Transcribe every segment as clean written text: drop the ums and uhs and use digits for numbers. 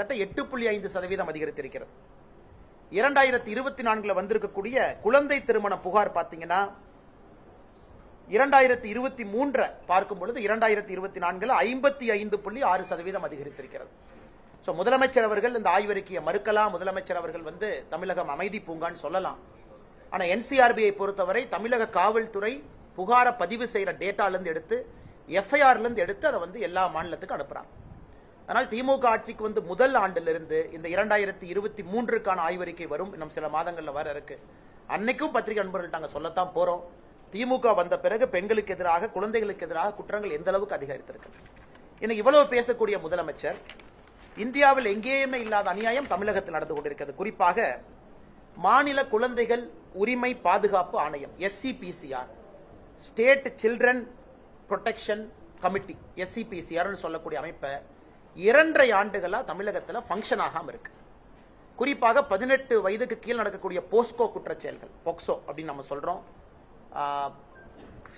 கிட்டத்தட்ட 8.5% அதிகரித்திருக்கிறது. 2024 வந்திருக்கக்கூடிய குழந்தை திருமண புகார் பாத்தீங்கன்னா 2023 பார்க்கும் பொழுது 2024 55.6% அதிகரித்திருக்கிறது. முதலமைச்சர் அவர்கள் இந்த ஆய்வறிக்கையை மறுக்கலாம். முதலமைச்சர் அவர்கள் தமிழகம் அமைதி பூங்கான்னு சொல்லலாம். ஆனா என்சிஆர்பியை பொறுத்தவரை தமிழக காவல்துறை புகாரை பதிவு செய்யற டேட்டால இருந்து எடுத்து எஃப்ஐஆர்ல இருந்து எடுத்து அதை எல்லா மாநிலத்துக்கும் அனுப்புறாங்க. அதனால் திமுக ஆட்சிக்கு முதல் ஆண்டிலிருந்து இந்த 2023க்கான ஆய்வறிக்கை வரும். இன்னும் சில மாதங்கள்ல வர இருக்கு. அன்னைக்கும் பத்திரிகை நண்பர்கள்ட்ட சொல்லத்தான் போறோம். திமுக வந்த பிறகு பெண்களுக்கு எதிராக குழந்தைகளுக்கு எதிராக குற்றங்கள் எந்த அளவுக்கு அதிகரித்திருக்கு. இன்னைக்கு இவ்வளவு பேசக்கூடிய முதலமைச்சர் இந்தியாவில் எங்கேயுமே இல்லாத அநியாயம் தமிழகத்தில் நடந்து கொண்டிருக்கிறது. குறிப்பாக மாநில குழந்தைகள் உரிமை பாதுகாப்பு ஆணையம் SCPCR, state children protection committee SCPCR சொல்லக்கூடிய அமைப்பை 2.5 ஆண்டுகளா தமிழகத்தில் ஃபங்க்ஷன் ஆகாம இருக்கு. குறிப்பாக 18 வயதுக்கு கீழ் நடக்கக்கூடிய போஸ்கோ குற்றச்செயல்கள், போக்சோ அப்படின்னு நம்ம சொல்றோம்,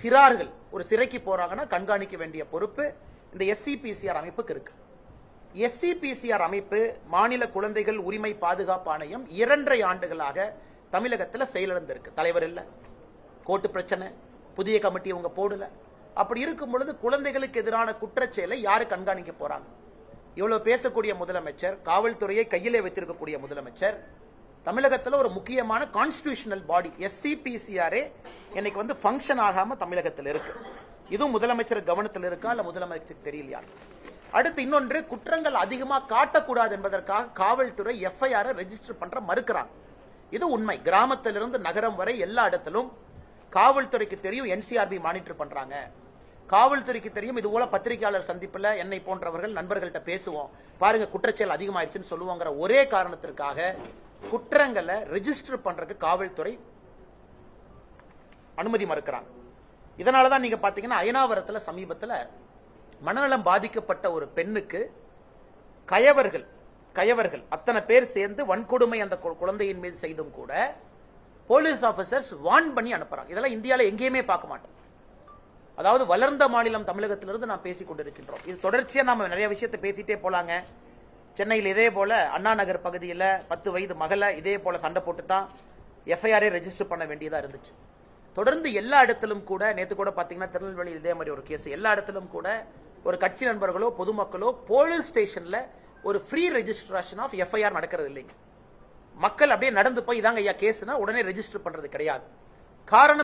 சிறார்கள் ஒரு சிறைக்கு போறாங்கன்னா கண்காணிக்க வேண்டிய பொறுப்பு இந்த SCPCR அமைப்புக்கு இருக்கு. SCPCR அமைப்பு மாநில குழந்தைகள் உரிமை பாதுகாப்பு ஆணையம் 2.5 ஆண்டுகளாக தமிழகத்தில் செயலிழந்திருக்கு. தலைவர் இல்ல, கோர்ட்டு பிரச்சனை, புதிய கமிட்டி அவங்க போடல. அப்படி இருக்கும் பொழுது குழந்தைகளுக்கு எதிரான குற்றச்செயலை யாரு கண்காணிக்க போறாங்க? இவ்வளவு பேசக்கூடிய முதலமைச்சர், காவல்துறையை கையிலே வைத்திருக்கக்கூடிய முதலமைச்சர், தமிழகத்தில் ஒரு முக்கியமான கான்ஸ்டிடியூஷனல் பாடி SCPCR இன்னைக்கு ஃபங்க்ஷன் ஆகாம தமிழகத்தில் இருக்கு. இதுவும் முதலமைச்சர் கவனத்தில் இருக்கா இல்ல முதலமைச்சருக்கு தெரியலையா? அடுத்து இன்னொன்று, குற்றங்கள் அதிகமா காட்டக்கூடாது என்பதற்காக காவல்துறை FIR ரெஜிஸ்டர் பண்ற மறுக்கிறாங்க. இது உண்மை. கிராமத்திலிருந்து நகரம் வரை எல்லா இடத்திலும் காவல்துறைக்கு தெரியும் NCRB மானிட்டர் பண்றாங்க. காவல்துறைக்கு தெரியும். இது போல பத்திரிகையாளர் சந்திப்புல என்னை போன்றவர்கள் நண்பர்கள்ட்ட பேசுவோம், பாருங்க குற்றச்செயல் அதிகமாயிருச்சுன்னு சொல்லுவாங்கிற ஒரே காரணத்திற்காக குற்றங்களை ரெஜிஸ்டர் பண்றதுக்கு காவல்துறை அனுமதி மறுக்கிறாங்க. இதனாலதான் நீங்க பாத்தீங்கன்னா அயனாவரத்தில் சமீபத்தில் மனநலம் பாதிக்கப்பட்ட ஒரு பெண்ணுக்கு கயவர்கள் அத்தனை பேர் சேர்ந்து வன்கொடுமை அந்த குழந்தையின் மீது செய்தும் கூட போலீஸ் ஆபீசர்ஸ் வார்ன் பண்ணி அனுப்புறாங்க. இதெல்லாம் இந்தியாவில் எங்கேயுமே பார்க்க மாட்டோம். அதாவது வளர்ந்த மாநிலம் தமிழகத்திலிருந்து நாம் பேசிக் கொண்டிருக்கின்றோம். இது தொடர்ச்சியா நாம நிறைய விஷயத்தை பேசிட்டே போலாங்க. சென்னையில் இதே போல அண்ணா நகர் பகுதியில் 10 வயது மகளை இதே போல சண்டை போட்டு தான் FIR ரெஜிஸ்டர் பண்ண வேண்டியதா இருந்துச்சு. தொடர்ந்து எல்லா இடத்திலும் கூட, நேற்று கூட பாத்தீங்கன்னா திருநெல்வேலியில் இதே மாதிரி ஒரு கேஸ், எல்லா இடத்திலும் கூட ஒரு கட்சி நண்பர்களோ பொதுமக்களோ போலீஸ் ஸ்டேஷன்ல ஒரு ஃப்ரீ ரெஜிஸ்ட்ரேஷன் ஆஃப் FIR நடக்கிறது இல்லைங்க. மக்கள் அப்படியே நடந்து போய் இதாங்க ஐயா கேஸ்னா உடனே ரெஜிஸ்டர் பண்றது கிடையாது. காரணம்